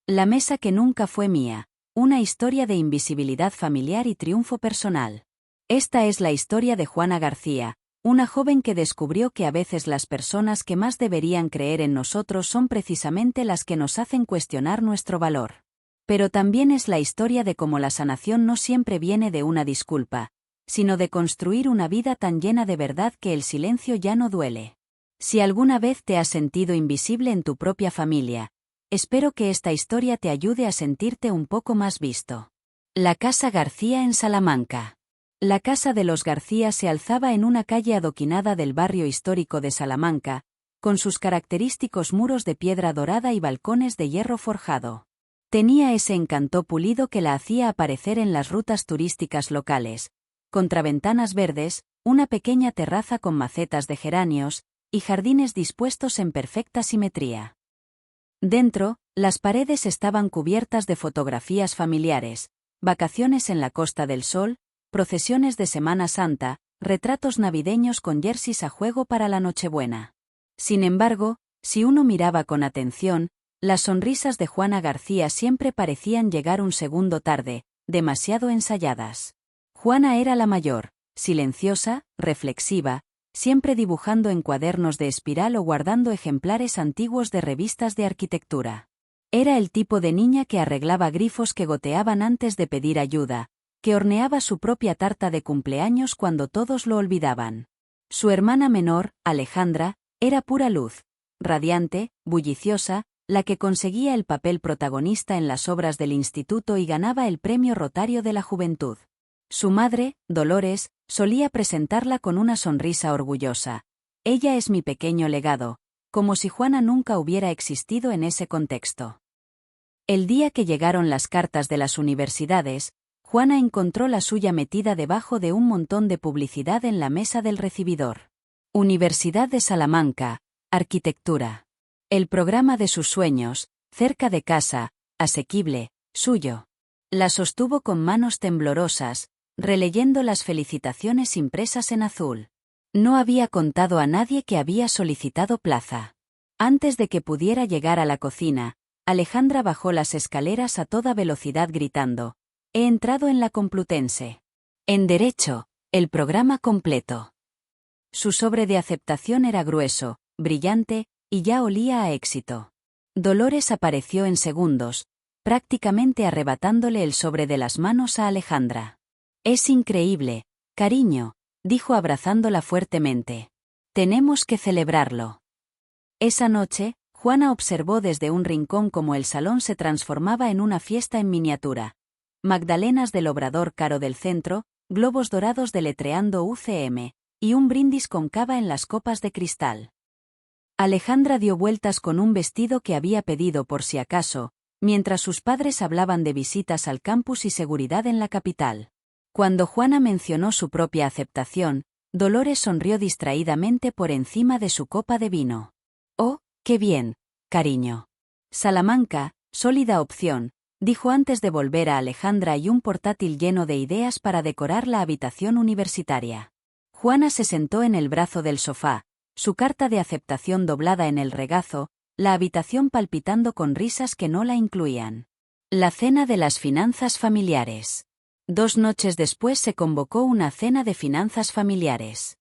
La mesa que nunca fue mía. Una historia de invisibilidad familiar y triunfo personal. Esta es la historia de Juana García, una joven que descubrió que a veces las personas que más deberían creer en nosotros son precisamente las que nos hacen cuestionar nuestro valor. Pero también es la historia de cómo la sanación no siempre viene de una disculpa, sino de construir una vida tan llena de verdad que el silencio ya no duele. Si alguna vez te has sentido invisible en tu propia familia, espero que esta historia te ayude a sentirte un poco más visto. La Casa García en Salamanca. La casa de los García se alzaba en una calle adoquinada del barrio histórico de Salamanca, con sus característicos muros de piedra dorada y balcones de hierro forjado. Tenía ese encanto pulido que la hacía aparecer en las rutas turísticas locales, contraventanas verdes, una pequeña terraza con macetas de geranios, y jardines dispuestos en perfecta simetría. Dentro, las paredes estaban cubiertas de fotografías familiares, vacaciones en la Costa del Sol, procesiones de Semana Santa, retratos navideños con jerseys a juego para la Nochebuena. Sin embargo, si uno miraba con atención, las sonrisas de Juana García siempre parecían llegar un segundo tarde, demasiado ensayadas. Juana era la mayor, silenciosa, reflexiva, siempre dibujando en cuadernos de espiral o guardando ejemplares antiguos de revistas de arquitectura. Era el tipo de niña que arreglaba grifos que goteaban antes de pedir ayuda, que horneaba su propia tarta de cumpleaños cuando todos lo olvidaban. Su hermana menor, Alejandra, era pura luz, radiante, bulliciosa, la que conseguía el papel protagonista en las obras del instituto y ganaba el premio Rotario de la Juventud. Su madre, Dolores, solía presentarla con una sonrisa orgullosa. Ella es mi pequeño legado, como si Juana nunca hubiera existido en ese contexto. El día que llegaron las cartas de las universidades, Juana encontró la suya metida debajo de un montón de publicidad en la mesa del recibidor. Universidad de Salamanca, Arquitectura. El programa de sus sueños, cerca de casa, asequible, suyo. La sostuvo con manos temblorosas, releyendo las felicitaciones impresas en azul. No había contado a nadie que había solicitado plaza. Antes de que pudiera llegar a la cocina, Alejandra bajó las escaleras a toda velocidad gritando: «He entrado en la Complutense. En Derecho, el programa completo». Su sobre de aceptación era grueso, brillante, y ya olía a éxito. Dolores apareció en segundos, prácticamente arrebatándole el sobre de las manos a Alejandra. «Es increíble, cariño», dijo abrazándola fuertemente. «Tenemos que celebrarlo». Esa noche, Juana observó desde un rincón cómo el salón se transformaba en una fiesta en miniatura. Magdalenas del Obrador Caro del centro, globos dorados deletreando UCM, y un brindis con cava en las copas de cristal. Alejandra dio vueltas con un vestido que había pedido por si acaso, mientras sus padres hablaban de visitas al campus y seguridad en la capital. Cuando Juana mencionó su propia aceptación, Dolores sonrió distraídamente por encima de su copa de vino. «Oh, qué bien, cariño. Salamanca, sólida opción», dijo antes de volver a Alejandra y un portátil lleno de ideas para decorar la habitación universitaria. Juana se sentó en el brazo del sofá, su carta de aceptación doblada en el regazo, la habitación palpitando con risas que no la incluían. La cena de las finanzas familiares. 2 noches después se convocó una cena de finanzas familiares.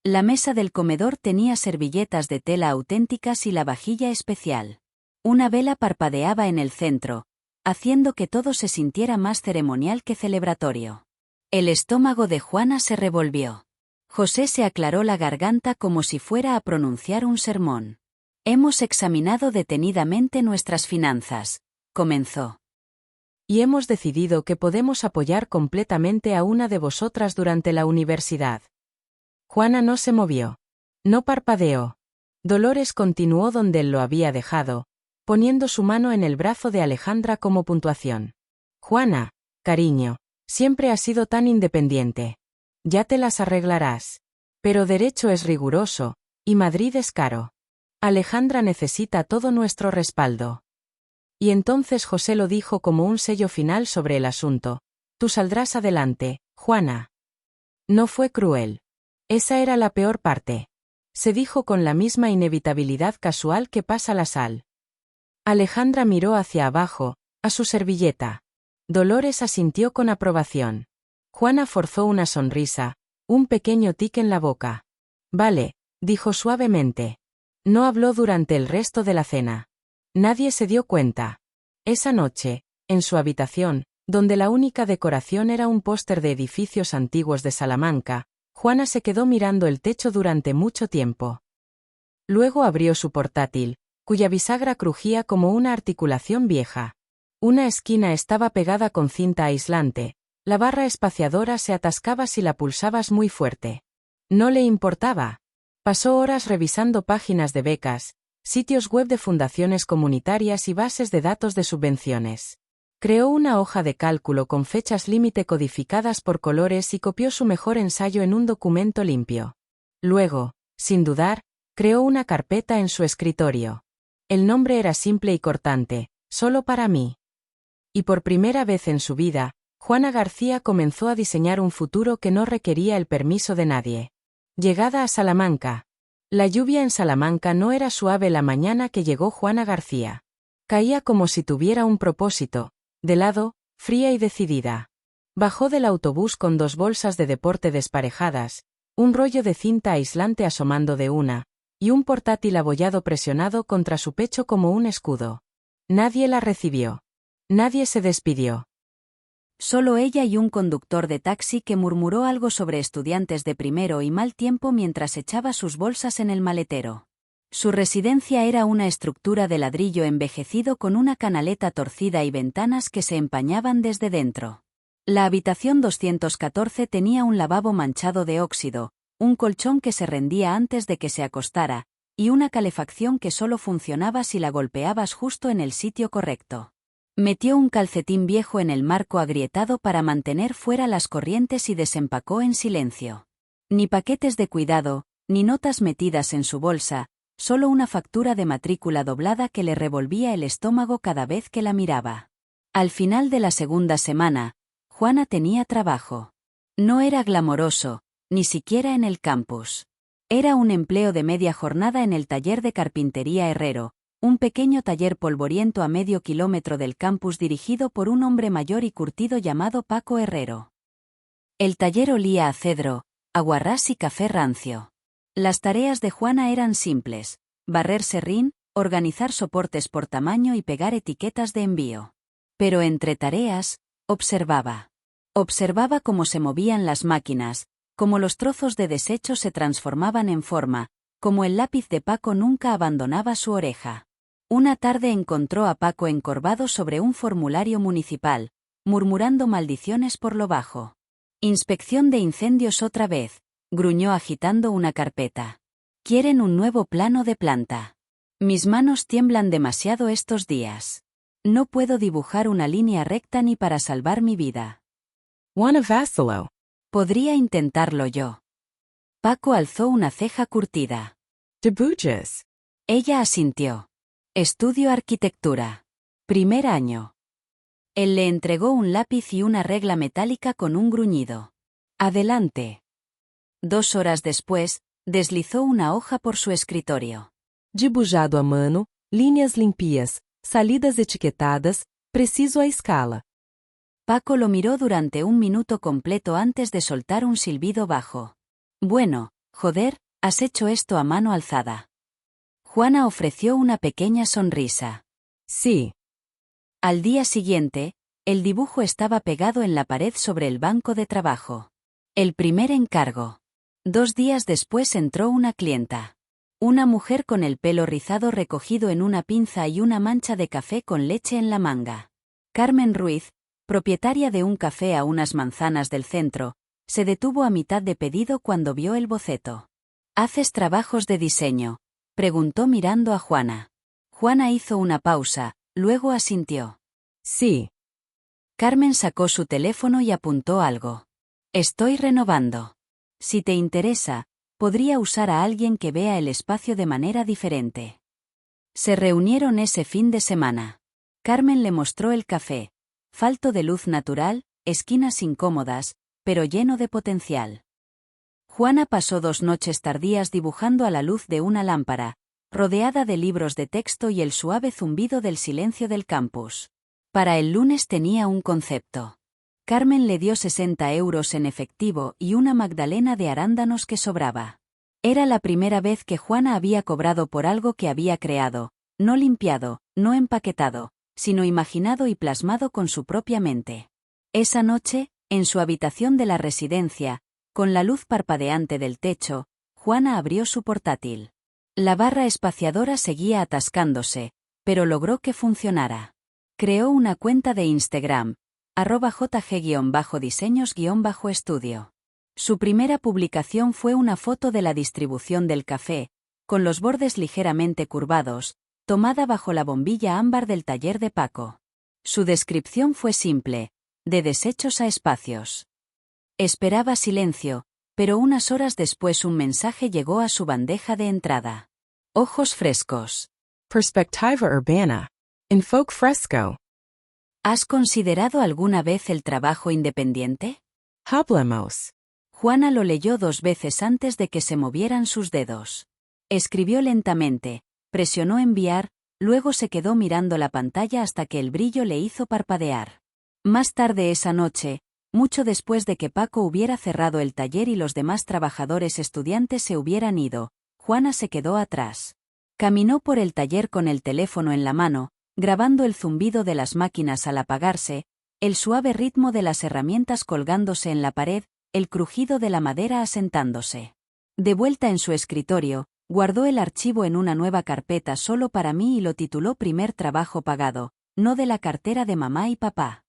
La mesa del comedor tenía servilletas de tela auténticas y la vajilla especial. Una vela parpadeaba en el centro, haciendo que todo se sintiera más ceremonial que celebratorio. El estómago de Juana se revolvió. José se aclaró la garganta como si fuera a pronunciar un sermón. «Hemos examinado detenidamente nuestras finanzas», comenzó. «Y hemos decidido que podemos apoyar completamente a una de vosotras durante la universidad». Juana no se movió. No parpadeó. Dolores continuó donde él lo había dejado, poniendo su mano en el brazo de Alejandra como puntuación. «Juana, cariño, siempre has sido tan independiente. Ya te las arreglarás. Pero Derecho es riguroso, y Madrid es caro. Alejandra necesita todo nuestro respaldo». Y entonces José lo dijo como un sello final sobre el asunto: «Tú saldrás adelante, Juana». No fue cruel. Esa era la peor parte. Se dijo con la misma inevitabilidad casual que pasa la sal. Alejandra miró hacia abajo, a su servilleta. Dolores asintió con aprobación. Juana forzó una sonrisa, un pequeño tic en la boca. Vale, dijo suavemente. No habló durante el resto de la cena. Nadie se dio cuenta. Esa noche, en su habitación, donde la única decoración era un póster de edificios antiguos de Salamanca, Juana se quedó mirando el techo durante mucho tiempo. Luego abrió su portátil, cuya bisagra crujía como una articulación vieja. Una esquina estaba pegada con cinta aislante, la barra espaciadora se atascaba si la pulsabas muy fuerte. No le importaba. Pasó horas revisando páginas de becas, sitios web de fundaciones comunitarias y bases de datos de subvenciones. Creó una hoja de cálculo con fechas límite codificadas por colores y copió su mejor ensayo en un documento limpio. Luego, sin dudar, creó una carpeta en su escritorio. El nombre era simple y cortante, solo para mí. Y por primera vez en su vida, Juana García comenzó a diseñar un futuro que no requería el permiso de nadie. Llegada a Salamanca. La lluvia en Salamanca no era suave la mañana que llegó Juana García. Caía como si tuviera un propósito, de lado, fría y decidida. Bajó del autobús con 2 bolsas de deporte desparejadas, un rollo de cinta aislante asomando de una, y un portátil abollado presionado contra su pecho como un escudo. Nadie la recibió. Nadie se despidió. Solo ella y un conductor de taxi que murmuró algo sobre estudiantes de primero y mal tiempo mientras echaba sus bolsas en el maletero. Su residencia era una estructura de ladrillo envejecido con una canaleta torcida y ventanas que se empañaban desde dentro. La habitación 214 tenía un lavabo manchado de óxido, un colchón que se rendía antes de que se acostara, y una calefacción que solo funcionaba si la golpeabas justo en el sitio correcto. Metió un calcetín viejo en el marco agrietado para mantener fuera las corrientes y desempacó en silencio. Ni paquetes de cuidado, ni notas metidas en su bolsa, solo una factura de matrícula doblada que le revolvía el estómago cada vez que la miraba. Al final de la segunda semana, Juana tenía trabajo. No era glamoroso, ni siquiera en el campus. Era un empleo de media jornada en el taller de carpintería Herrero, un pequeño taller polvoriento a medio kilómetro del campus dirigido por un hombre mayor y curtido llamado Paco Herrero. El taller olía a cedro, aguarrás y café rancio. Las tareas de Juana eran simples: barrer serrín, organizar soportes por tamaño y pegar etiquetas de envío. Pero entre tareas, observaba. Observaba cómo se movían las máquinas, cómo los trozos de desecho se transformaban en forma, cómo el lápiz de Paco nunca abandonaba su oreja. Una tarde encontró a Paco encorvado sobre un formulario municipal, murmurando maldiciones por lo bajo. Inspección de incendios otra vez, gruñó agitando una carpeta. Quieren un nuevo plano de planta. Mis manos tiemblan demasiado estos días. No puedo dibujar una línea recta ni para salvar mi vida. Juana vaciló. Podría intentarlo yo. Paco alzó una ceja curtida. Debutches. Ella asintió. Estudio arquitectura. Primer año. Él le entregó un lápiz y una regla metálica con un gruñido. Adelante. 2 horas después, deslizó una hoja por su escritorio. Dibujado a mano, linhas limpias, salidas etiquetadas, preciso a escala. Paco lo miró durante un minuto completo antes de soltar un silbido bajo. Bueno, joder, has hecho esto a mano alzada. Juana ofreció una pequeña sonrisa. Sí. Al día siguiente, el dibujo estaba pegado en la pared sobre el banco de trabajo. El primer encargo. 2 días después entró una clienta. Una mujer con el pelo rizado recogido en una pinza y una mancha de café con leche en la manga. Carmen Ruiz, propietaria de un café a unas manzanas del centro, se detuvo a mitad de pedido cuando vio el boceto. ¿Haces trabajos de diseño?, preguntó mirando a Juana. Juana hizo una pausa, luego asintió. Sí. Carmen sacó su teléfono y apuntó algo. Estoy renovando. Si te interesa, podría usar a alguien que vea el espacio de manera diferente. Se reunieron ese fin de semana. Carmen le mostró el café. Falto de luz natural, esquinas incómodas, pero lleno de potencial. Juana pasó 2 noches tardías dibujando a la luz de una lámpara, rodeada de libros de texto y el suave zumbido del silencio del campus. Para el lunes tenía un concepto. Carmen le dio 60 euros en efectivo y una magdalena de arándanos que sobraba. Era la primera vez que Juana había cobrado por algo que había creado, no limpiado, no empaquetado, sino imaginado y plasmado con su propia mente. Esa noche, en su habitación de la residencia, con la luz parpadeante del techo, Juana abrió su portátil. La barra espaciadora seguía atascándose, pero logró que funcionara. Creó una cuenta de Instagram, @jg-diseños-estudio. Su primera publicación fue una foto de la distribución del café, con los bordes ligeramente curvados, tomada bajo la bombilla ámbar del taller de Paco. Su descripción fue simple: de desechos a espacios. Esperaba silencio, pero unas horas después un mensaje llegó a su bandeja de entrada. Ojos frescos. Perspectiva urbana. Enfoque fresco. ¿Has considerado alguna vez el trabajo independiente? Hablemos. Juana lo leyó 2 veces antes de que se movieran sus dedos. Escribió lentamente, presionó enviar, luego se quedó mirando la pantalla hasta que el brillo le hizo parpadear. Más tarde esa noche, mucho después de que Paco hubiera cerrado el taller y los demás trabajadores estudiantes se hubieran ido, Juana se quedó atrás. Caminó por el taller con el teléfono en la mano, grabando el zumbido de las máquinas al apagarse, el suave ritmo de las herramientas colgándose en la pared, el crujido de la madera asentándose. De vuelta en su escritorio, guardó el archivo en una nueva carpeta solo para mí y lo tituló Primer trabajo pagado, no de la cartera de mamá y papá.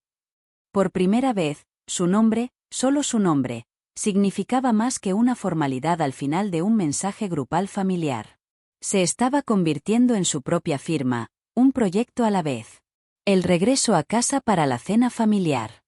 Por primera vez, su nombre, solo su nombre, significaba más que una formalidad al final de un mensaje grupal familiar. Se estaba convirtiendo en su propia firma, un proyecto a la vez. El regreso a casa para la cena familiar.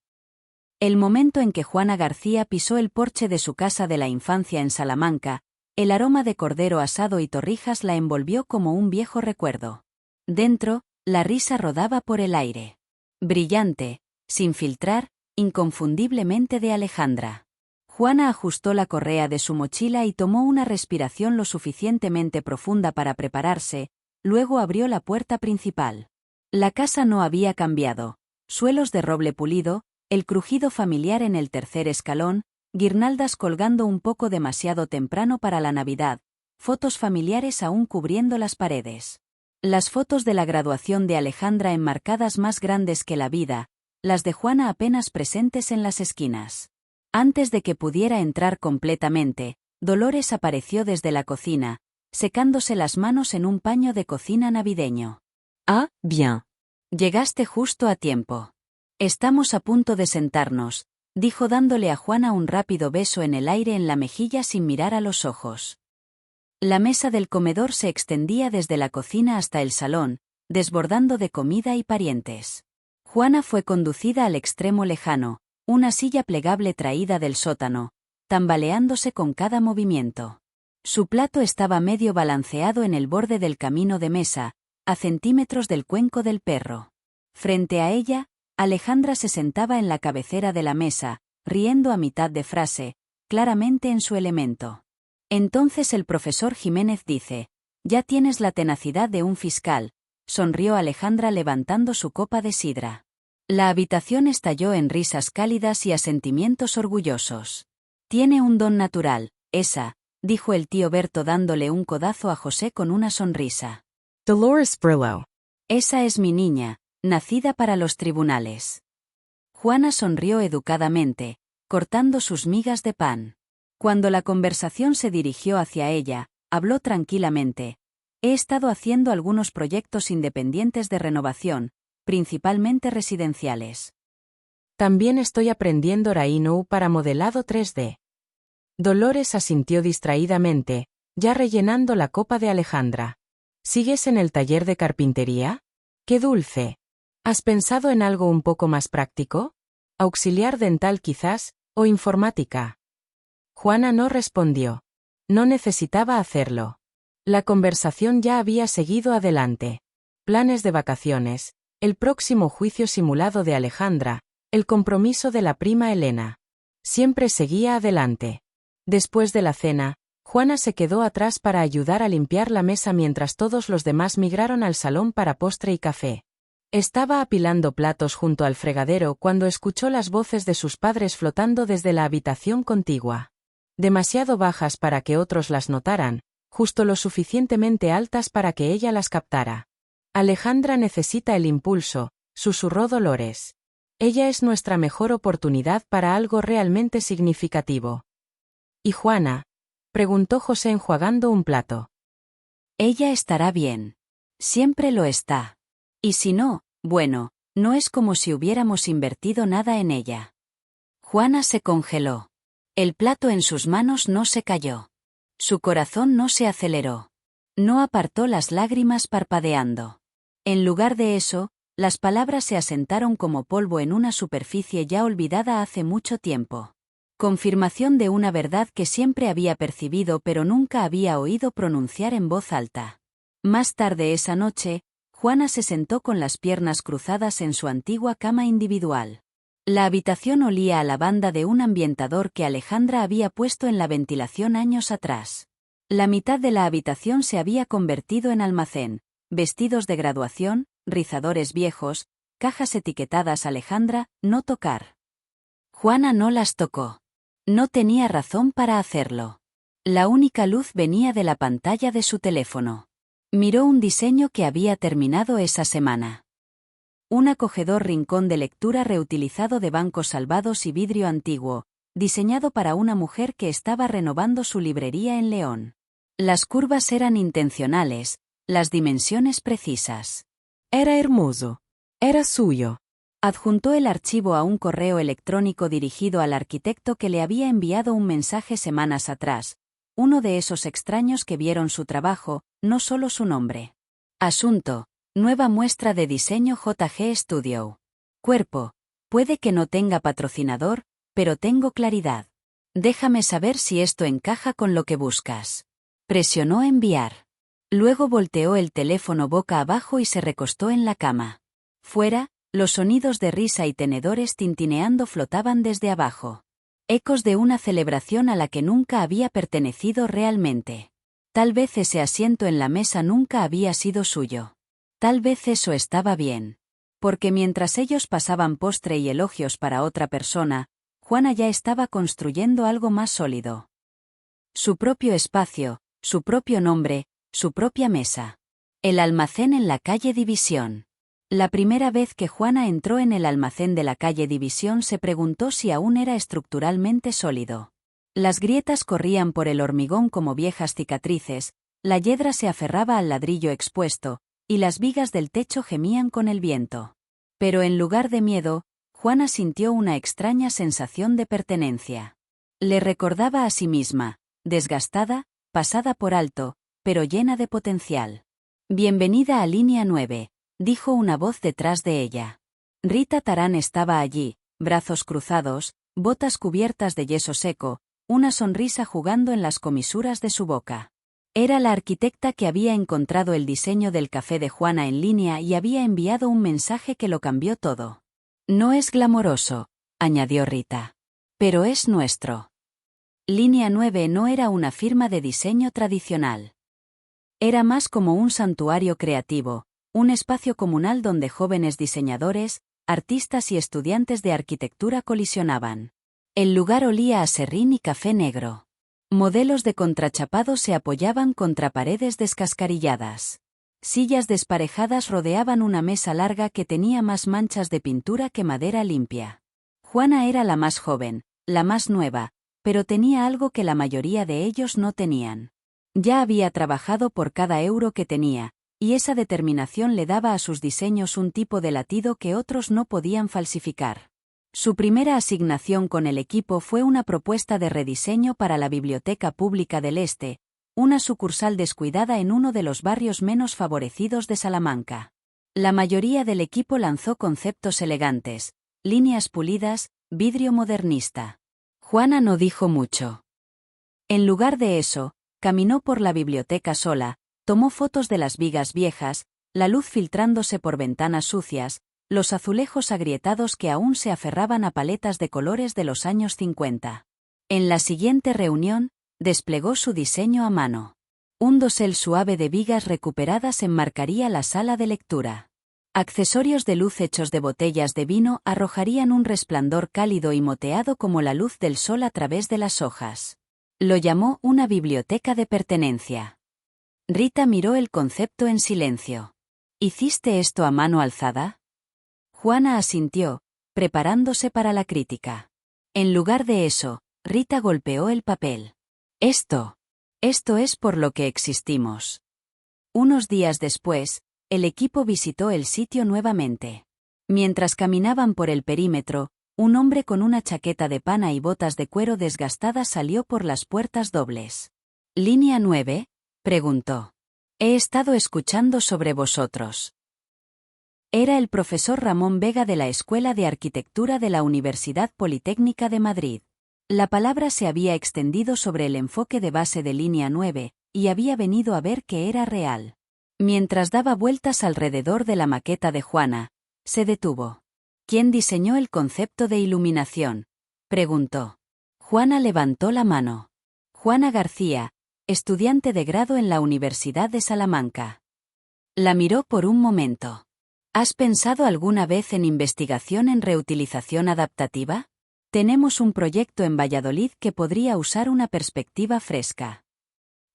El momento en que Juana García pisó el porche de su casa de la infancia en Salamanca, el aroma de cordero asado y torrijas la envolvió como un viejo recuerdo. Dentro, la risa rodaba por el aire. Brillante, sin filtrar, inconfundiblemente de Alejandra. Juana ajustó la correa de su mochila y tomó una respiración lo suficientemente profunda para prepararse, luego abrió la puerta principal. La casa no había cambiado. Suelos de roble pulido, el crujido familiar en el tercer escalón, guirnaldas colgando un poco demasiado temprano para la Navidad, fotos familiares aún cubriendo las paredes. Las fotos de la graduación de Alejandra enmarcadas más grandes que la vida, las de Juana apenas presentes en las esquinas. Antes de que pudiera entrar completamente, Dolores apareció desde la cocina, secándose las manos en un paño de cocina navideño. Ah, bien. Llegaste justo a tiempo. Estamos a punto de sentarnos, dijo dándole a Juana un rápido beso en el aire en la mejilla sin mirar a los ojos. La mesa del comedor se extendía desde la cocina hasta el salón, desbordando de comida y parientes. Juana fue conducida al extremo lejano, una silla plegable traída del sótano, tambaleándose con cada movimiento. Su plato estaba medio balanceado en el borde del camino de mesa, a centímetros del cuenco del perro. Frente a ella, Alejandra se sentaba en la cabecera de la mesa, riendo a mitad de frase, claramente en su elemento. Entonces el profesor Jiménez dice: «Ya tienes la tenacidad de un fiscal», sonrió Alejandra levantando su copa de sidra. La habitación estalló en risas cálidas y asentimientos orgullosos. «Tiene un don natural, esa», dijo el tío Berto dándole un codazo a José con una sonrisa. Dolores Brillo. «Esa es mi niña, nacida para los tribunales». Juana sonrió educadamente, cortando sus migas de pan. Cuando la conversación se dirigió hacia ella, habló tranquilamente: «He estado haciendo algunos proyectos independientes de renovación, principalmente residenciales. También estoy aprendiendo Rhino para modelado 3D». Dolores asintió distraídamente, ya rellenando la copa de Alejandra. ¿Sigues en el taller de carpintería? ¡Qué dulce! ¿Has pensado en algo un poco más práctico? ¿Auxiliar dental quizás, o informática? Juana no respondió. No necesitaba hacerlo. La conversación ya había seguido adelante. Planes de vacaciones, el próximo juicio simulado de Alejandra, el compromiso de la prima Elena. Siempre seguía adelante. Después de la cena, Juana se quedó atrás para ayudar a limpiar la mesa mientras todos los demás migraron al salón para postre y café. Estaba apilando platos junto al fregadero cuando escuchó las voces de sus padres flotando desde la habitación contigua. Demasiado bajas para que otros las notaran, justo lo suficientemente altas para que ella las captara. Alejandra necesita el impulso, susurró Dolores. Ella es nuestra mejor oportunidad para algo realmente significativo. ¿Y Juana? Preguntó José enjuagando un plato. Ella estará bien. Siempre lo está. Y si no, bueno, no es como si hubiéramos invertido nada en ella. Juana se congeló. El plato en sus manos no se cayó. Su corazón no se aceleró. No apartó las lágrimas parpadeando. En lugar de eso, las palabras se asentaron como polvo en una superficie ya olvidada hace mucho tiempo. Confirmación de una verdad que siempre había percibido pero nunca había oído pronunciar en voz alta. Más tarde esa noche, Juana se sentó con las piernas cruzadas en su antigua cama individual. La habitación olía a lavanda de un ambientador que Alejandra había puesto en la ventilación años atrás. La mitad de la habitación se había convertido en almacén, vestidos de graduación, rizadores viejos, cajas etiquetadas Alejandra, no tocar. Juana no las tocó. No tenía razón para hacerlo. La única luz venía de la pantalla de su teléfono. Miró un diseño que había terminado esa semana. Un acogedor rincón de lectura reutilizado de bancos salvados y vidrio antiguo, diseñado para una mujer que estaba renovando su librería en León. Las curvas eran intencionales, las dimensiones precisas. Era hermoso. Era suyo. Adjuntó el archivo a un correo electrónico dirigido al arquitecto que le había enviado un mensaje semanas atrás, uno de esos extraños que vieron su trabajo, no solo su nombre. Asunto: nueva muestra de diseño JG Studio. Cuerpo: puede que no tenga patrocinador, pero tengo claridad. Déjame saber si esto encaja con lo que buscas. Presionó enviar. Luego volteó el teléfono boca abajo y se recostó en la cama. Fuera, los sonidos de risa y tenedores tintineando flotaban desde abajo. Ecos de una celebración a la que nunca había pertenecido realmente. Tal vez ese asiento en la mesa nunca había sido suyo. Tal vez eso estaba bien. Porque mientras ellos pasaban postre y elogios para otra persona, Juana ya estaba construyendo algo más sólido. Su propio espacio, su propio nombre, su propia mesa. El almacén en la calle División. La primera vez que Juana entró en el almacén de la calle División se preguntó si aún era estructuralmente sólido. Las grietas corrían por el hormigón como viejas cicatrices, la yedra se aferraba al ladrillo expuesto, y las vigas del techo gemían con el viento. Pero en lugar de miedo, Juana sintió una extraña sensación de pertenencia. Le recordaba a sí misma, desgastada, pasada por alto, pero llena de potencial. Bienvenida a Línea 9. Dijo una voz detrás de ella. Rita Tarán estaba allí, brazos cruzados, botas cubiertas de yeso seco, una sonrisa jugando en las comisuras de su boca. Era la arquitecta que había encontrado el diseño del café de Juana en línea y había enviado un mensaje que lo cambió todo. No es glamoroso, añadió Rita. Pero es nuestro. Línea 9 no era una firma de diseño tradicional. Era más como un santuario creativo, un espacio comunal donde jóvenes diseñadores, artistas y estudiantes de arquitectura colisionaban. El lugar olía a serrín y café negro. Modelos de contrachapado se apoyaban contra paredes descascarilladas. Sillas desparejadas rodeaban una mesa larga que tenía más manchas de pintura que madera limpia. Juana era la más joven, la más nueva, pero tenía algo que la mayoría de ellos no tenían. Ya había trabajado por cada euro que tenía, y esa determinación le daba a sus diseños un tipo de latido que otros no podían falsificar. Su primera asignación con el equipo fue una propuesta de rediseño para la Biblioteca Pública del Este, una sucursal descuidada en uno de los barrios menos favorecidos de Salamanca. La mayoría del equipo lanzó conceptos elegantes, líneas pulidas, vidrio modernista. Juana no dijo mucho. En lugar de eso, caminó por la biblioteca sola, tomó fotos de las vigas viejas, la luz filtrándose por ventanas sucias, los azulejos agrietados que aún se aferraban a paletas de colores de los años 50. En la siguiente reunión, Desplegó su diseño a mano. Un dosel suave de vigas recuperadas enmarcaría la sala de lectura. Accesorios de luz hechos de botellas de vino arrojarían un resplandor cálido y moteado como la luz del sol a través de las hojas. Lo llamó una biblioteca de pertenencia. Rita miró el concepto en silencio. ¿Hiciste esto a mano alzada? Juana asintió, preparándose para la crítica. En lugar de eso, Rita golpeó el papel. Esto es por lo que existimos. Unos días después, el equipo visitó el sitio nuevamente. Mientras caminaban por el perímetro, un hombre con una chaqueta de pana y botas de cuero desgastadas salió por las puertas dobles. ¿Línea 9? Preguntó. He estado escuchando sobre vosotros. Era el profesor Ramón Vega de la Escuela de Arquitectura de la Universidad Politécnica de Madrid. La palabra se había extendido sobre el enfoque de base de Línea 9, y había venido a ver que era real. Mientras daba vueltas alrededor de la maqueta de Juana, se detuvo. ¿Quién diseñó el concepto de iluminación?, preguntó. Juana levantó la mano. Juana García, estudiante de grado en la Universidad de Salamanca. La miró por un momento. ¿Has pensado alguna vez en investigación en reutilización adaptativa? Tenemos un proyecto en Valladolid que podría usar una perspectiva fresca.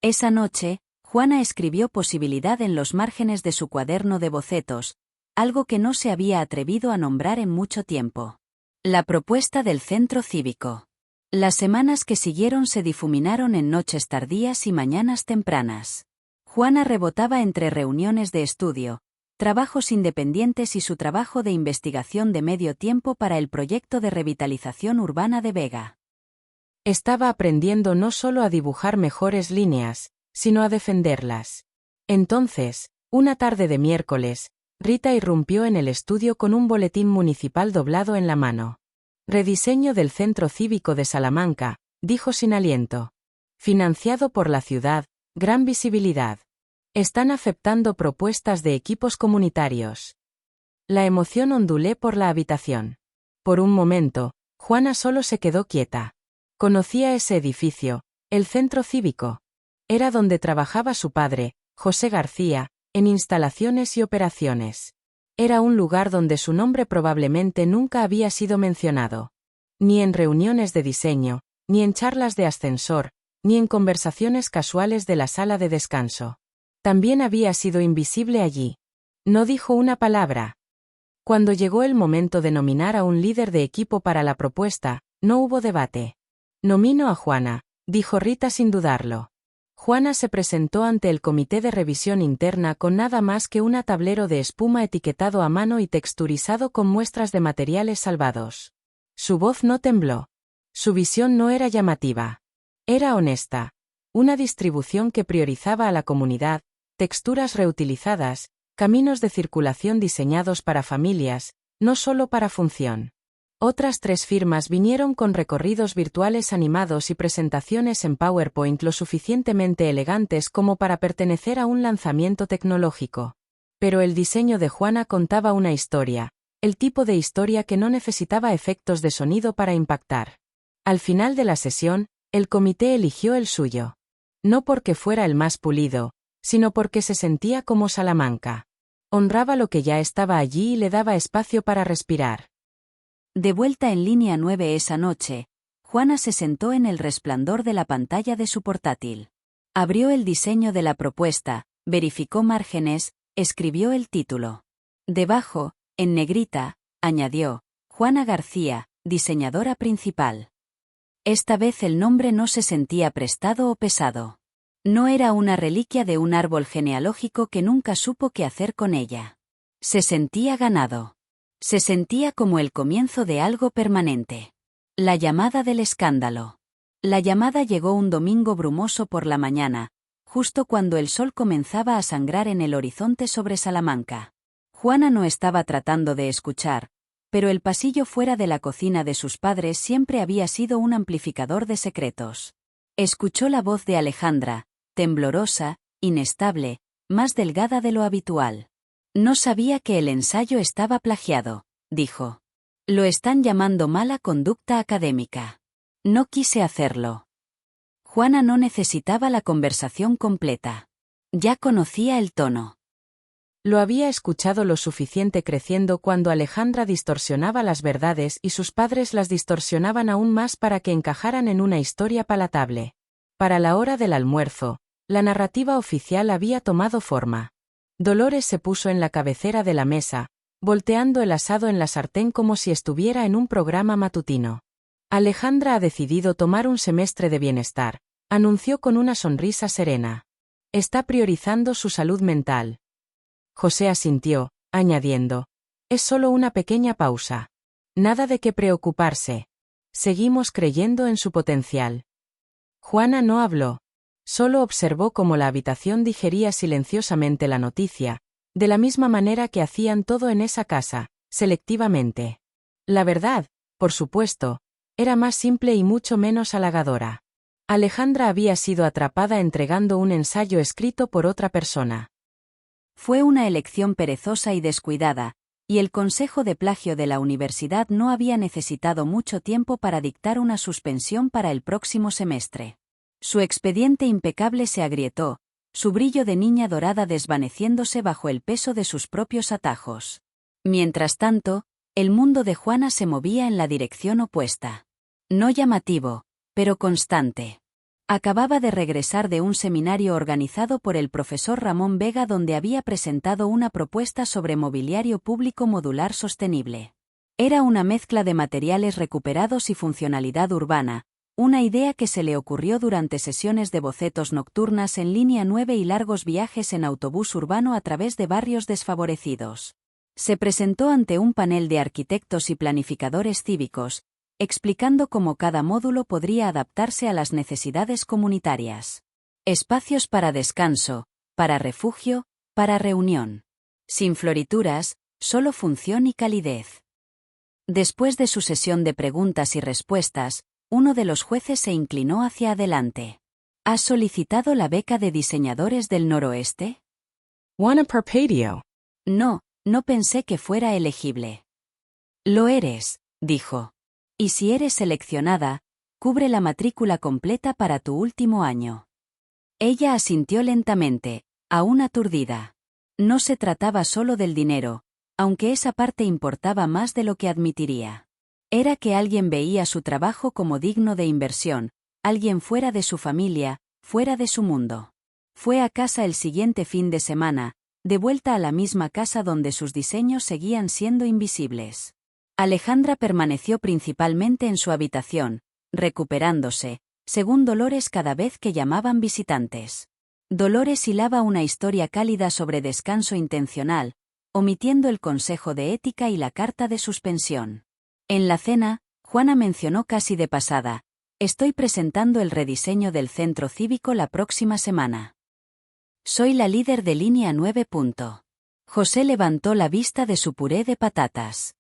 Esa noche, Juana escribió posibilidad en los márgenes de su cuaderno de bocetos, algo que no se había atrevido a nombrar en mucho tiempo. La propuesta del centro cívico. Las semanas que siguieron se difuminaron en noches tardías y mañanas tempranas. Juana rebotaba entre reuniones de estudio, trabajos independientes y su trabajo de investigación de medio tiempo para el proyecto de revitalización urbana de Vega. Estaba aprendiendo no solo a dibujar mejores líneas, sino a defenderlas. Entonces, una tarde de miércoles, Rita irrumpió en el estudio con un boletín municipal doblado en la mano. Rediseño del Centro Cívico de Salamanca, dijo sin aliento. Financiado por la ciudad, gran visibilidad. Están aceptando propuestas de equipos comunitarios. La emoción ondulé por la habitación. Por un momento, Juana solo se quedó quieta. Conocía ese edificio, el Centro Cívico. Era donde trabajaba su padre, José García, en instalaciones y operaciones. Era un lugar donde su nombre probablemente nunca había sido mencionado. Ni en reuniones de diseño, ni en charlas de ascensor, ni en conversaciones casuales de la sala de descanso. También había sido invisible allí. No dijo una palabra. Cuando llegó el momento de nominar a un líder de equipo para la propuesta, no hubo debate. Nomino a Juana, dijo Rita sin dudarlo. Juana se presentó ante el comité de revisión interna con nada más que un tablero de espuma etiquetado a mano y texturizado con muestras de materiales salvados. Su voz no tembló. Su visión no era llamativa. Era honesta. Una distribución que priorizaba a la comunidad, texturas reutilizadas, caminos de circulación diseñados para familias, no solo para función. Otras 3 firmas vinieron con recorridos virtuales animados y presentaciones en PowerPoint lo suficientemente elegantes como para pertenecer a un lanzamiento tecnológico. Pero el diseño de Juana contaba una historia, el tipo de historia que no necesitaba efectos de sonido para impactar. Al final de la sesión, el comité eligió el suyo. No porque fuera el más pulido, sino porque se sentía como Salamanca. Honraba lo que ya estaba allí y le daba espacio para respirar. De vuelta en Línea 9 esa noche, Juana se sentó en el resplandor de la pantalla de su portátil. Abrió el diseño de la propuesta, verificó márgenes, escribió el título. Debajo, en negrita, añadió, Juana García, diseñadora principal. Esta vez el nombre no se sentía prestado o pesado. No era una reliquia de un árbol genealógico que nunca supo qué hacer con ella. Se sentía ganado. Se sentía como el comienzo de algo permanente. La llamada del escándalo. La llamada llegó un domingo brumoso por la mañana, justo cuando el sol comenzaba a sangrar en el horizonte sobre Salamanca. Juana no estaba tratando de escuchar, pero el pasillo fuera de la cocina de sus padres siempre había sido un amplificador de secretos. Escuchó la voz de Alejandra, temblorosa, inestable, más delgada de lo habitual. No sabía que el ensayo estaba plagiado, dijo. Lo están llamando mala conducta académica. No quise hacerlo. Juana no necesitaba la conversación completa. Ya conocía el tono. Lo había escuchado lo suficiente creciendo cuando Alejandra distorsionaba las verdades y sus padres las distorsionaban aún más para que encajaran en una historia palatable. Para la hora del almuerzo, la narrativa oficial había tomado forma. Dolores se puso en la cabecera de la mesa, volteando el asado en la sartén como si estuviera en un programa matutino. Alejandra ha decidido tomar un semestre de bienestar, anunció con una sonrisa serena. Está priorizando su salud mental. José asintió, añadiendo: es solo una pequeña pausa. Nada de qué preocuparse. Seguimos creyendo en su potencial. Juana no habló. Solo observó cómo la habitación digería silenciosamente la noticia, de la misma manera que hacían todo en esa casa, selectivamente. La verdad, por supuesto, era más simple y mucho menos halagadora. Alejandra había sido atrapada entregando un ensayo escrito por otra persona. Fue una elección perezosa y descuidada, y el consejo de plagio de la universidad no había necesitado mucho tiempo para dictar una suspensión para el próximo semestre. Su expediente impecable se agrietó, su brillo de niña dorada desvaneciéndose bajo el peso de sus propios atajos. Mientras tanto, el mundo de Juana se movía en la dirección opuesta. No llamativo, pero constante. Acababa de regresar de un seminario organizado por el profesor Ramón Vega donde había presentado una propuesta sobre mobiliario público modular sostenible. Era una mezcla de materiales recuperados y funcionalidad urbana, una idea que se le ocurrió durante sesiones de bocetos nocturnas en línea 9 y largos viajes en autobús urbano a través de barrios desfavorecidos. Se presentó ante un panel de arquitectos y planificadores cívicos, explicando cómo cada módulo podría adaptarse a las necesidades comunitarias. Espacios para descanso, para refugio, para reunión. Sin florituras, solo función y calidez. Después de su sesión de preguntas y respuestas, uno de los jueces se inclinó hacia adelante. ¿Has solicitado la beca de diseñadores del noroeste? Juana parpadeó. No, no pensé que fuera elegible. Lo eres, dijo. Y si eres seleccionada, cubre la matrícula completa para tu último año. Ella asintió lentamente, aún aturdida. No se trataba solo del dinero, aunque esa parte importaba más de lo que admitiría. Era que alguien veía su trabajo como digno de inversión, alguien fuera de su familia, fuera de su mundo. Fue a casa el siguiente fin de semana, de vuelta a la misma casa donde sus diseños seguían siendo invisibles. Alejandra permaneció principalmente en su habitación, recuperándose, según Dolores cada vez que llamaban visitantes. Dolores hilaba una historia cálida sobre descanso intencional, omitiendo el consejo de ética y la carta de suspensión. En la cena, Juana mencionó casi de pasada: estoy presentando el rediseño del centro cívico la próxima semana. Soy la líder de línea 9. José levantó la vista de su puré de patatas.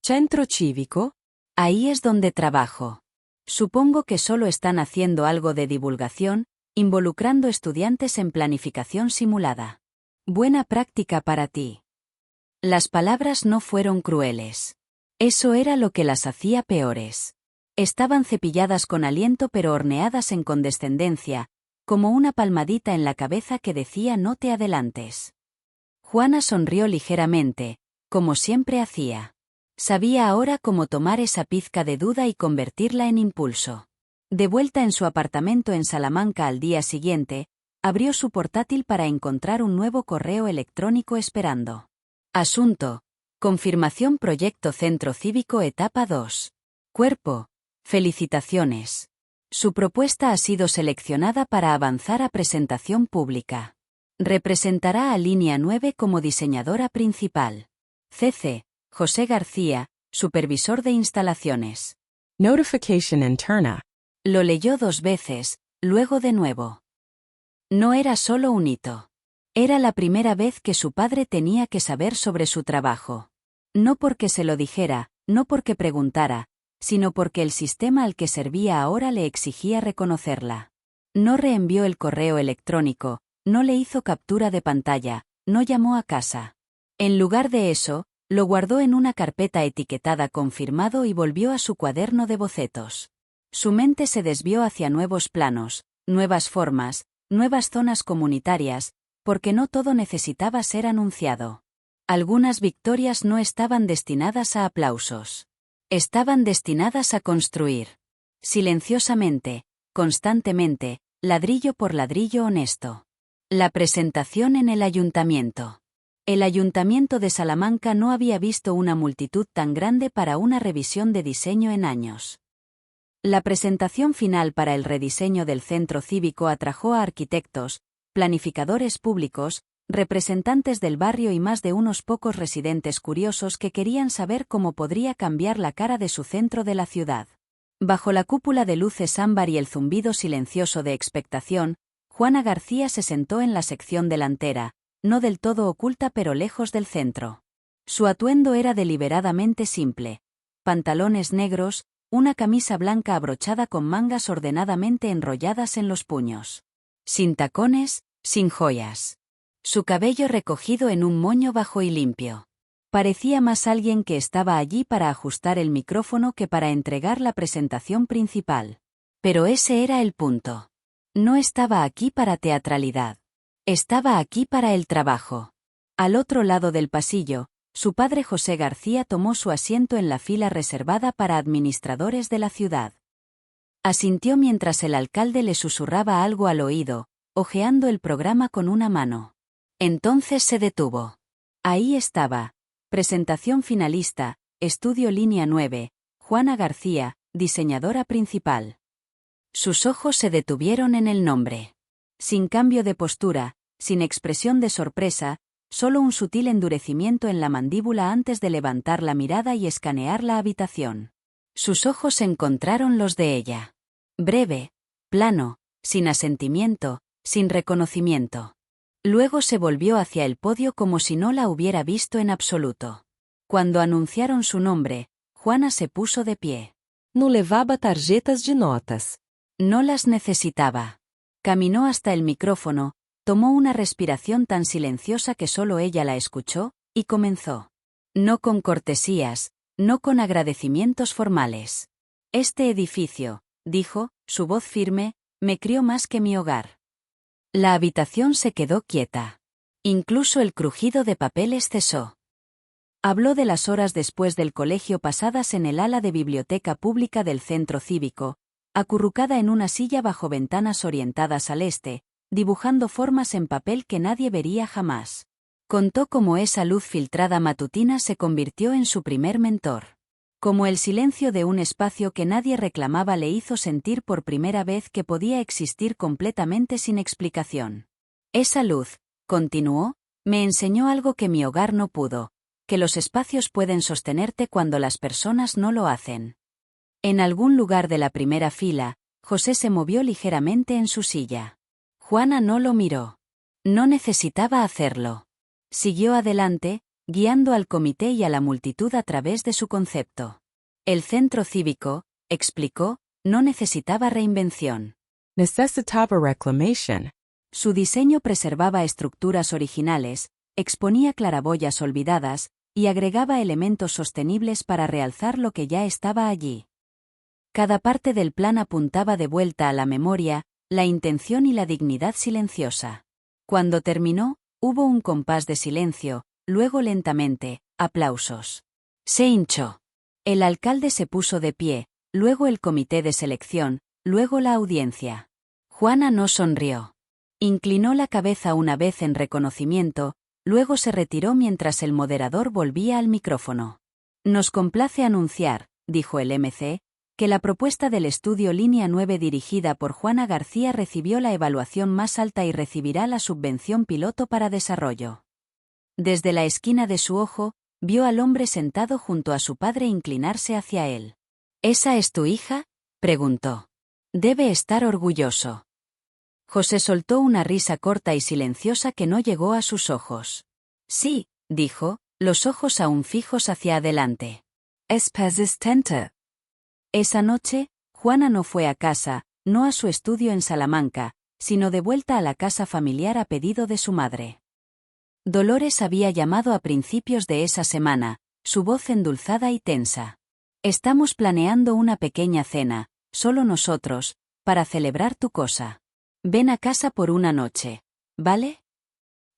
Centro cívico? Ahí es donde trabajo. Supongo que solo están haciendo algo de divulgación, involucrando estudiantes en planificación simulada. Buena práctica para ti. Las palabras no fueron crueles. Eso era lo que las hacía peores. Estaban cepilladas con aliento pero horneadas en condescendencia, como una palmadita en la cabeza que decía no te adelantes. Juana sonrió ligeramente, como siempre hacía. Sabía ahora cómo tomar esa pizca de duda y convertirla en impulso. De vuelta en su apartamento en Salamanca al día siguiente, abrió su portátil para encontrar un nuevo correo electrónico esperando. Asunto: confirmación proyecto Centro Cívico etapa 2. Cuerpo: felicitaciones. Su propuesta ha sido seleccionada para avanzar a presentación pública. Representará a Línea 9 como diseñadora principal. CC: José García, supervisor de instalaciones. Notification interna. Lo leyó 2 veces, luego de nuevo. No era solo un hito. Era la primera vez que su padre tenía que saber sobre su trabajo. No porque se lo dijera, no porque preguntara, sino porque el sistema al que servía ahora le exigía reconocerla. No reenvió el correo electrónico, no le hizo captura de pantalla, no llamó a casa. En lugar de eso, lo guardó en una carpeta etiquetada confirmado y volvió a su cuaderno de bocetos. Su mente se desvió hacia nuevos planos, nuevas formas, nuevas zonas comunitarias, porque no todo necesitaba ser anunciado. Algunas victorias no estaban destinadas a aplausos. Estaban destinadas a construir. Silenciosamente, constantemente, ladrillo por ladrillo honesto. La presentación en el ayuntamiento. El ayuntamiento de Salamanca no había visto una multitud tan grande para una revisión de diseño en años. La presentación final para el rediseño del centro cívico atrajo a arquitectos, planificadores públicos, representantes del barrio y más de unos pocos residentes curiosos que querían saber cómo podría cambiar la cara de su centro de la ciudad. Bajo la cúpula de luces ámbar y el zumbido silencioso de expectación, Juana García se sentó en la sección delantera, no del todo oculta pero lejos del centro. Su atuendo era deliberadamente simple. Pantalones negros, una camisa blanca abrochada con mangas ordenadamente enrolladas en los puños. Sin tacones, sin joyas. Su cabello recogido en un moño bajo y limpio. Parecía más alguien que estaba allí para ajustar el micrófono que para entregar la presentación principal. Pero ese era el punto. No estaba aquí para teatralidad. Estaba aquí para el trabajo. Al otro lado del pasillo, su padre José García tomó su asiento en la fila reservada para administradores de la ciudad. Asintió mientras el alcalde le susurraba algo al oído, hojeando el programa con una mano. Entonces se detuvo. Ahí estaba. Presentación finalista, Estudio Línea 9, Juana García, diseñadora principal. Sus ojos se detuvieron en el nombre. Sin cambio de postura, sin expresión de sorpresa, solo un sutil endurecimiento en la mandíbula antes de levantar la mirada y escanear la habitación. Sus ojos encontraron los de ella. Breve, plano, sin asentimiento, sin reconocimiento. Luego se volvió hacia el podio como si no la hubiera visto en absoluto. Cuando anunciaron su nombre, Juana se puso de pie. Não levava tarjetas de notas. No las necesitaba. Caminó hasta el micrófono, tomó una respiración tan silenciosa que solo ella la escuchó, y comenzó. No con cortesías, no con agradecimientos formales. Este edificio, dijo, su voz firme, me crió más que mi hogar. La habitación se quedó quieta. Incluso el crujido de papeles cesó. Habló de las horas después del colegio pasadas en el ala de biblioteca pública del centro cívico, acurrucada en una silla bajo ventanas orientadas al este, dibujando formas en papel que nadie vería jamás. Contó cómo esa luz filtrada matutina se convirtió en su primer mentor. Como el silencio de un espacio que nadie reclamaba le hizo sentir por primera vez que podía existir completamente sin explicación. Esa luz, continuó, me enseñó algo que mi hogar no pudo, que los espacios pueden sostenerte cuando las personas no lo hacen. En algún lugar de la primera fila, José se movió ligeramente en su silla. Juana no lo miró. No necesitaba hacerlo. Siguió adelante, guiando al comité y a la multitud a través de su concepto. El centro cívico, explicó, no necesitaba reinvención. Necessitava reclamation. Su diseño preservaba estructuras originales, exponía claraboyas olvidadas, y agregaba elementos sostenibles para realzar lo que ya estaba allí. Cada parte del plan apuntaba de vuelta a la memoria, la intención y la dignidad silenciosa. Cuando terminó, hubo un compás de silencio, luego lentamente, aplausos. Se hinchó. El alcalde se puso de pie, luego el comité de selección, luego la audiencia. Juana no sonrió. Inclinó la cabeza una vez en reconocimiento, luego se retiró mientras el moderador volvía al micrófono. Nos complace anunciar, dijo el MC, que la propuesta del estudio Línea 9 dirigida por Juana García recibió la evaluación más alta y recibirá la subvención piloto para desarrollo. Desde la esquina de su ojo, vio al hombre sentado junto a su padre inclinarse hacia él. ¿Esa es tu hija?, preguntó. Debe estar orgulloso. José soltó una risa corta y silenciosa que no llegó a sus ojos. Sí, dijo, los ojos aún fijos hacia adelante. Es persistente. Esa noche, Juana no fue a casa, no a su estudio en Salamanca, sino de vuelta a la casa familiar a pedido de su madre. Dolores había llamado a principios de esa semana, su voz endulzada y tensa. Estamos planeando una pequeña cena, solo nosotros, para celebrar tu cosa. Ven a casa por una noche, ¿vale?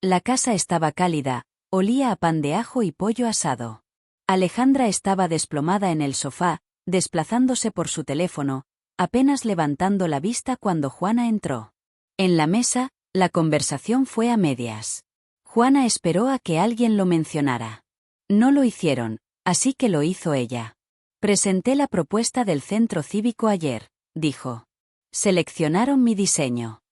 La casa estaba cálida, olía a pan de ajo y pollo asado. Alejandra estaba desplomada en el sofá, desplazándose por su teléfono, apenas levantando la vista cuando Juana entró. En la mesa, la conversación fue a medias. Juana esperó a que alguien lo mencionara. No lo hicieron, así que lo hizo ella. Presenté la propuesta del centro cívico ayer, dijo. Seleccionaron mi diseño.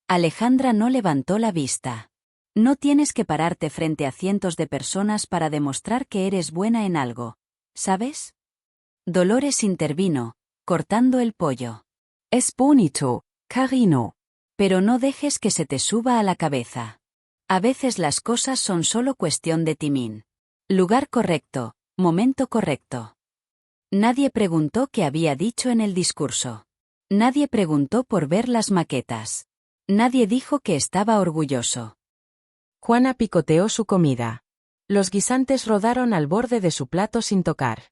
Alejandra no levantó la vista. No tienes que pararte frente a cientos de personas para demostrar que eres buena en algo, ¿sabes? Dolores intervino, cortando el pollo. Es bonito, cariño. Pero no dejes que se te suba a la cabeza. A veces las cosas son solo cuestión de timín. Lugar correcto, momento correcto. Nadie preguntó qué había dicho en el discurso. Nadie preguntó por ver las maquetas. Nadie dijo que estaba orgulloso. Juana picoteó su comida. Los guisantes rodaron al borde de su plato sin tocar.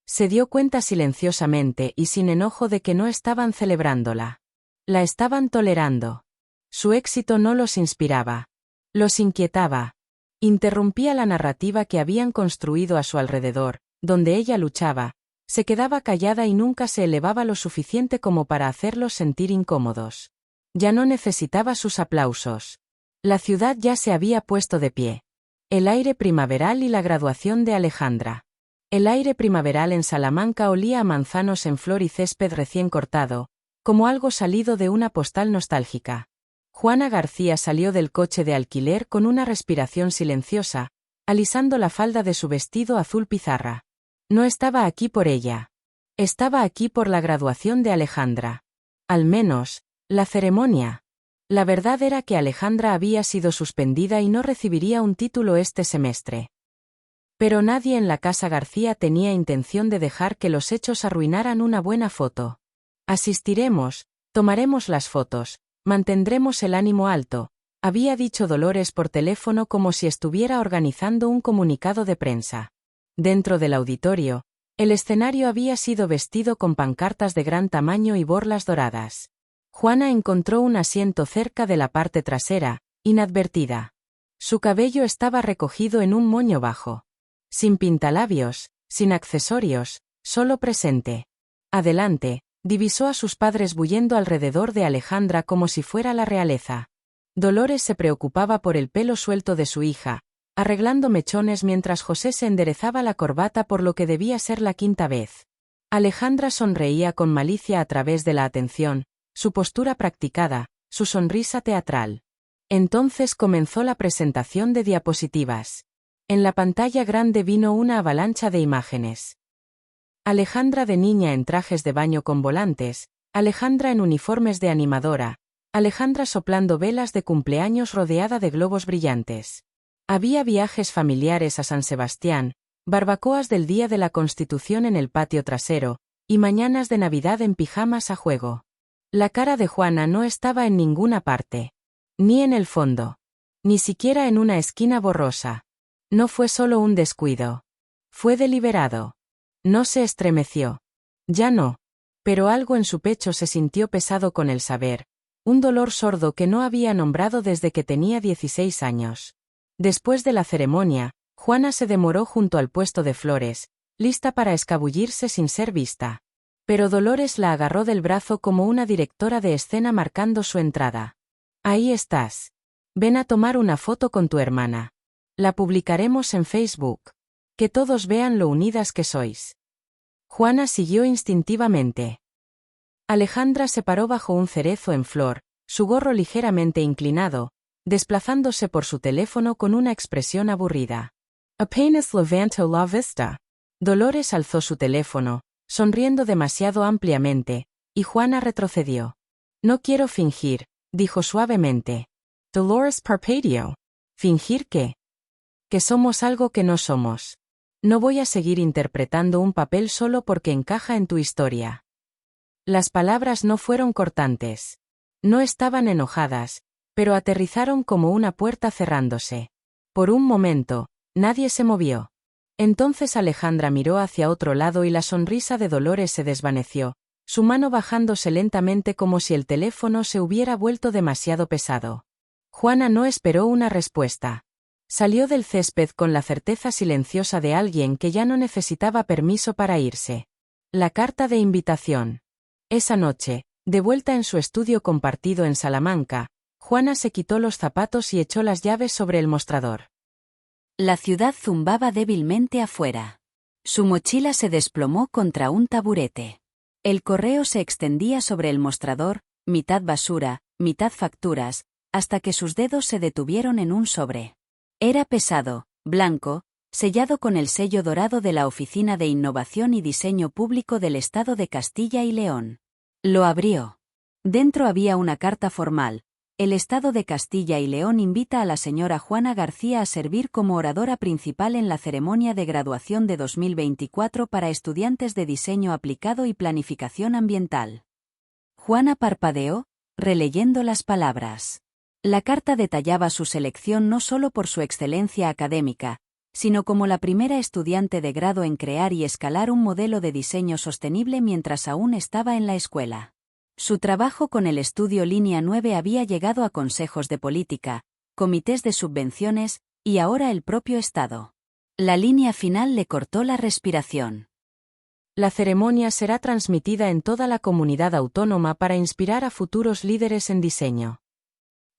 Se dio cuenta silenciosamente y sin enojo de que no estaban celebrándola. La estaban tolerando. Su éxito no los inspiraba. Los inquietaba. Interrumpía la narrativa que habían construido a su alrededor, donde ella luchaba, se quedaba callada y nunca se elevaba lo suficiente como para hacerlos sentir incómodos. Ya no necesitaba sus aplausos. La ciudad ya se había puesto de pie. El aire primaveral y la graduación de Alejandra. El aire primaveral en Salamanca olía a manzanos en flor y césped recién cortado, como algo salido de una postal nostálgica. Juana García salió del coche de alquiler con una respiración silenciosa, alisando la falda de su vestido azul pizarra. No estaba aquí por ella. Estaba aquí por la graduación de Alejandra. Al menos, la ceremonia. La verdad era que Alejandra había sido suspendida y no recibiría un título este semestre. Pero nadie en la casa García tenía intención de dejar que los hechos arruinaran una buena foto. Asistiremos, tomaremos las fotos, mantendremos el ánimo alto, había dicho Dolores por teléfono como si estuviera organizando un comunicado de prensa. Dentro del auditorio, el escenario había sido vestido con pancartas de gran tamaño y borlas doradas. Juana encontró un asiento cerca de la parte trasera, inadvertida. Su cabello estaba recogido en un moño bajo. Sin pintalabios, sin accesorios, solo presente. Adelante, divisó a sus padres bullendo alrededor de Alejandra como si fuera la realeza. Dolores se preocupaba por el pelo suelto de su hija, arreglando mechones mientras José se enderezaba la corbata por lo que debía ser la quinta vez. Alejandra sonreía con malicia a través de la atención, su postura practicada, su sonrisa teatral. Entonces comenzó la presentación de diapositivas. En la pantalla grande vino una avalancha de imágenes. Alejandra de niña en trajes de baño con volantes, Alejandra en uniformes de animadora, Alejandra soplando velas de cumpleaños rodeada de globos brillantes. Había viajes familiares a San Sebastián, barbacoas del Día de la Constitución en el patio trasero, y mañanas de Navidad en pijamas a juego. La cara de Juana no estaba en ninguna parte. Ni en el fondo. Ni siquiera en una esquina borrosa. No fue solo un descuido. Fue deliberado. No se estremeció. Ya no. Pero algo en su pecho se sintió pesado con el saber. Un dolor sordo que no había nombrado desde que tenía 16 años. Después de la ceremonia, Juana se demoró junto al puesto de flores, lista para escabullirse sin ser vista. Pero Dolores la agarró del brazo como una directora de escena marcando su entrada. Ahí estás. Ven a tomar una foto con tu hermana. La publicaremos en Facebook. Que todos vean lo unidas que sois. Juana siguió instintivamente. Alejandra se paró bajo un cerezo en flor, su gorro ligeramente inclinado, desplazándose por su teléfono con una expresión aburrida. Apenas levantó la vista. Dolores alzó su teléfono, sonriendo demasiado ampliamente, y Juana retrocedió. No quiero fingir, dijo suavemente. Dolores parpadeó. ¿Fingir qué? Que somos algo que no somos. No voy a seguir interpretando un papel solo porque encaja en tu historia. Las palabras no fueron cortantes. No estaban enojadas, pero aterrizaron como una puerta cerrándose. Por un momento, nadie se movió. Entonces Alejandra miró hacia otro lado y la sonrisa de Dolores se desvaneció, su mano bajándose lentamente como si el teléfono se hubiera vuelto demasiado pesado. Juana no esperó una respuesta. Salió del césped con la certeza silenciosa de alguien que ya no necesitaba permiso para irse. La carta de invitación. Esa noche, de vuelta en su estudio compartido en Salamanca, Juana se quitó los zapatos y echó las llaves sobre el mostrador. La ciudad zumbaba débilmente afuera. Su mochila se desplomó contra un taburete. El correo se extendía sobre el mostrador, mitad basura, mitad facturas, hasta que sus dedos se detuvieron en un sobre. Era pesado, blanco, sellado con el sello dorado de la Oficina de Innovación y Diseño Público del Estado de Castilla y León. Lo abrió. Dentro había una carta formal. El Estado de Castilla y León invita a la señora Juana García a servir como oradora principal en la ceremonia de graduación de 2024 para estudiantes de diseño aplicado y planificación ambiental. Juana parpadeó, releyendo las palabras. La carta detallaba su selección no solo por su excelencia académica, sino como la primera estudiante de grado en crear y escalar un modelo de diseño sostenible mientras aún estaba en la escuela. Su trabajo con el estudio Línea 9 había llegado a consejos de política, comités de subvenciones, y ahora el propio Estado. La línea final le cortó la respiración. La ceremonia será transmitida en toda la comunidad autónoma para inspirar a futuros líderes en diseño.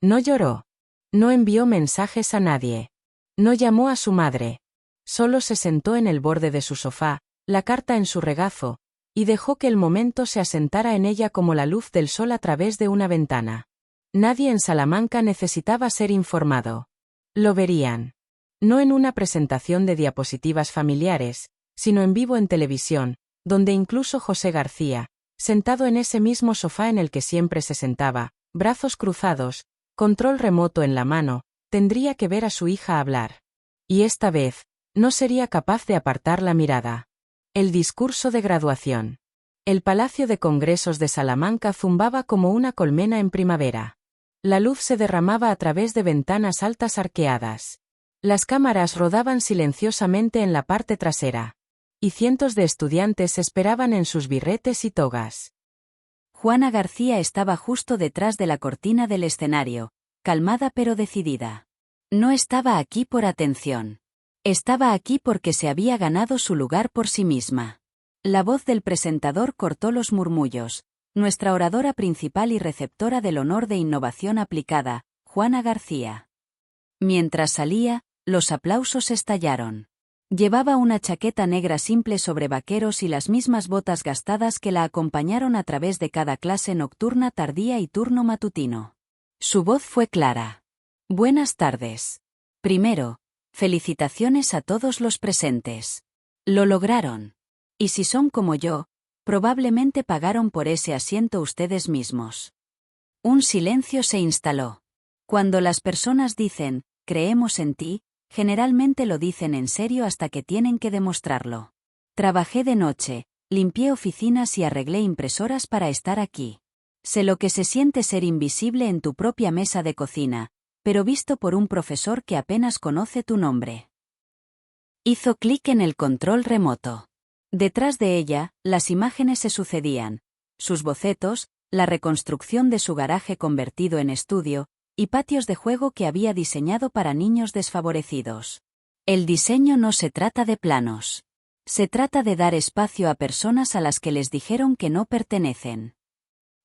No lloró. No envió mensajes a nadie. No llamó a su madre. Solo se sentó en el borde de su sofá, la carta en su regazo, y dejó que el momento se asentara en ella como la luz del sol a través de una ventana. Nadie en Salamanca necesitaba ser informado. Lo verían. No en una presentación de diapositivas familiares, sino en vivo en televisión, donde incluso José García, sentado en ese mismo sofá en el que siempre se sentaba, brazos cruzados, control remoto en la mano, tendría que ver a su hija hablar. Y esta vez, no sería capaz de apartar la mirada. El discurso de graduación. El Palacio de Congresos de Salamanca zumbaba como una colmena en primavera. La luz se derramaba a través de ventanas altas arqueadas. Las cámaras rodaban silenciosamente en la parte trasera. Y cientos de estudiantes esperaban en sus birretes y togas. Juana García estaba justo detrás de la cortina del escenario, calmada pero decidida. No estaba aquí por atención. Estaba aquí porque se había ganado su lugar por sí misma. La voz del presentador cortó los murmullos. Nuestra oradora principal y receptora del honor de innovación aplicada, Juana García. Mientras salía, los aplausos estallaron. Llevaba una chaqueta negra simple sobre vaqueros y las mismas botas gastadas que la acompañaron a través de cada clase nocturna tardía y turno matutino. Su voz fue clara. Buenas tardes. Primero, felicitaciones a todos los presentes. Lo lograron. Y si son como yo, probablemente pagaron por ese asiento ustedes mismos. Un silencio se instaló. Cuando las personas dicen, creemos en ti, generalmente lo dicen en serio hasta que tienen que demostrarlo. Trabajé de noche, limpié oficinas y arreglé impresoras para estar aquí. Sé lo que se siente ser invisible en tu propia mesa de cocina, pero visto por un profesor que apenas conoce tu nombre. Hizo clic en el control remoto. Detrás de ella, las imágenes se sucedían. Sus bocetos, la reconstrucción de su garaje convertido en estudio, y patios de juego que había diseñado para niños desfavorecidos. El diseño no se trata de planos. Se trata de dar espacio a personas a las que les dijeron que no pertenecen.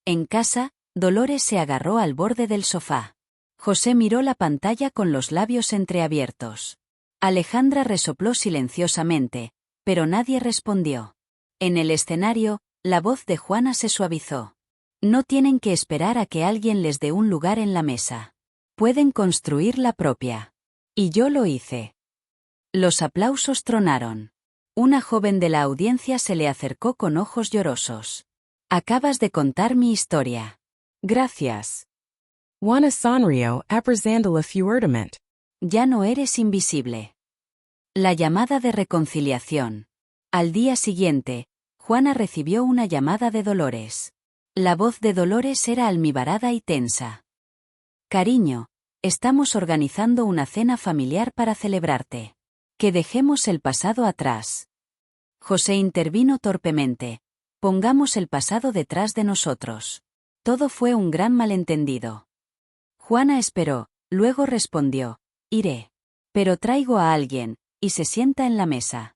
En casa, Dolores se agarró al borde del sofá. José miró la pantalla con los labios entreabiertos. Alejandra resopló silenciosamente, pero nadie respondió. En el escenario, la voz de Juana se suavizó. No tienen que esperar a que alguien les dé un lugar en la mesa. Pueden construir la propia. Y yo lo hice. Los aplausos tronaron. Una joven de la audiencia se le acercó con ojos llorosos. Acabas de contar mi historia. Gracias. Juana sonrió, apresando la furtivamente. Ya no eres invisible. La llamada de reconciliación. Al día siguiente, Juana recibió una llamada de Dolores. La voz de Dolores era almibarada y tensa. Cariño, estamos organizando una cena familiar para celebrarte. Que dejemos el pasado atrás. José intervino torpemente. Pongamos el pasado detrás de nosotros. Todo fue un gran malentendido. Juana esperó, luego respondió, iré. Pero traigo a alguien, y se sienta en la mesa.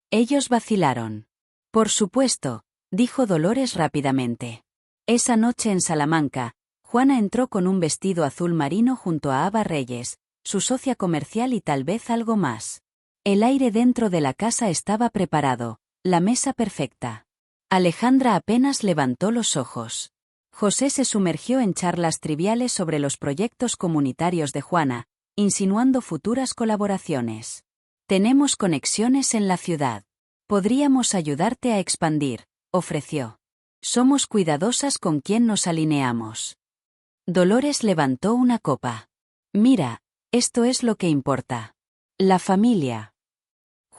Ellos vacilaron. Por supuesto, dijo Dolores rápidamente. Esa noche en Salamanca, Juana entró con un vestido azul marino junto a Ava Reyes, su socia comercial y tal vez algo más. El aire dentro de la casa estaba preparado, la mesa perfecta. Alejandra apenas levantó los ojos. José se sumergió en charlas triviales sobre los proyectos comunitarios de Juana, insinuando futuras colaboraciones. Tenemos conexiones en la ciudad. Podríamos ayudarte a expandir, ofreció. Somos cuidadosas con quien nos alineamos. Dolores levantó una copa. Mira, esto es lo que importa. La familia.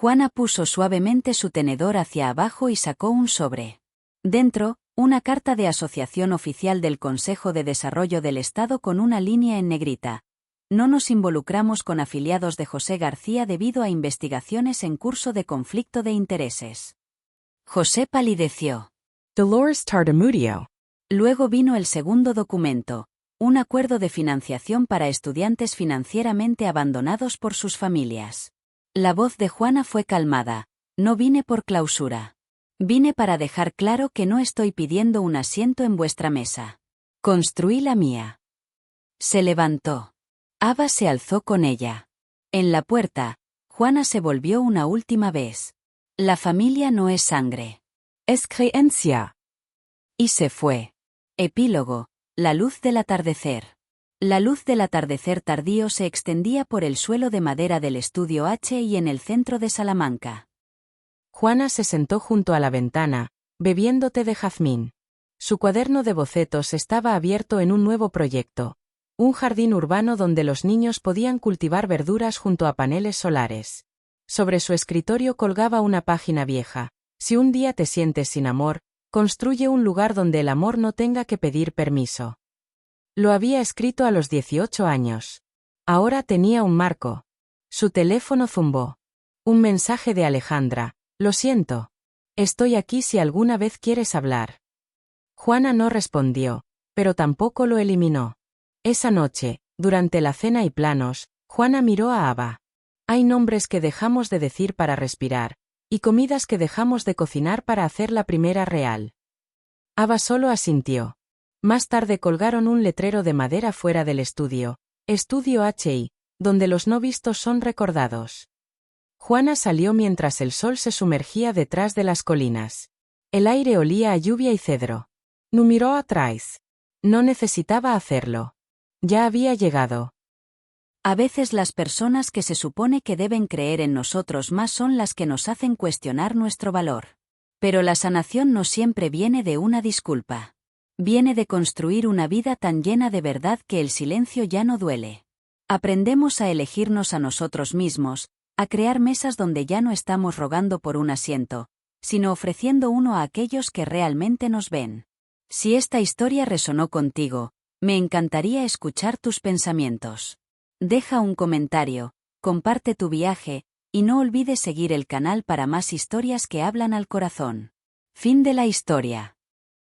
Juana puso suavemente su tenedor hacia abajo y sacó un sobre. Dentro, una carta de asociación oficial del Consejo de Desarrollo del Estado con una línea en negrita. No nos involucramos con afiliados de José García debido a investigaciones en curso de conflicto de intereses. José palideció. Dolores tartamudeó. Luego vino el segundo documento, un acuerdo de financiación para estudiantes financieramente abandonados por sus familias. La voz de Juana fue calmada. No vine por clausura. Vine para dejar claro que no estoy pidiendo un asiento en vuestra mesa. Construí la mía. Se levantó. Ava se alzó con ella. En la puerta, Juana se volvió una última vez. La familia no es sangre. Es creencia. Y se fue. Epílogo. La luz del atardecer. La luz del atardecer tardío se extendía por el suelo de madera del estudio H y en el centro de Salamanca. Juana se sentó junto a la ventana, bebiendo té de jazmín. Su cuaderno de bocetos estaba abierto en un nuevo proyecto. Un jardín urbano donde los niños podían cultivar verduras junto a paneles solares. Sobre su escritorio colgaba una página vieja. Si un día te sientes sin amor, construye un lugar donde el amor no tenga que pedir permiso. Lo había escrito a los 18 años. Ahora tenía un marco. Su teléfono zumbó. Un mensaje de Alejandra. Lo siento. Estoy aquí si alguna vez quieres hablar. Juana no respondió, pero tampoco lo eliminó. Esa noche, durante la cena y planos, Juana miró a Ava. Hay nombres que dejamos de decir para respirar, y comidas que dejamos de cocinar para hacer la primera real. Ava solo asintió. Más tarde colgaron un letrero de madera fuera del estudio, Estudio HI, donde los no vistos son recordados. Juana salió mientras el sol se sumergía detrás de las colinas. El aire olía a lluvia y cedro. No miró atrás. No necesitaba hacerlo. Ya había llegado. A veces las personas que se supone que deben creer en nosotros más son las que nos hacen cuestionar nuestro valor. Pero la sanación no siempre viene de una disculpa. Viene de construir una vida tan llena de verdad que el silencio ya no duele. Aprendemos a elegirnos a nosotros mismos, a crear mesas donde ya no estamos rogando por un asiento, sino ofreciendo uno a aquellos que realmente nos ven. Si esta historia resonó contigo, me encantaría escuchar tus pensamientos. Deja un comentario, comparte tu viaje, y no olvides seguir el canal para más historias que hablan al corazón. Fin de la historia.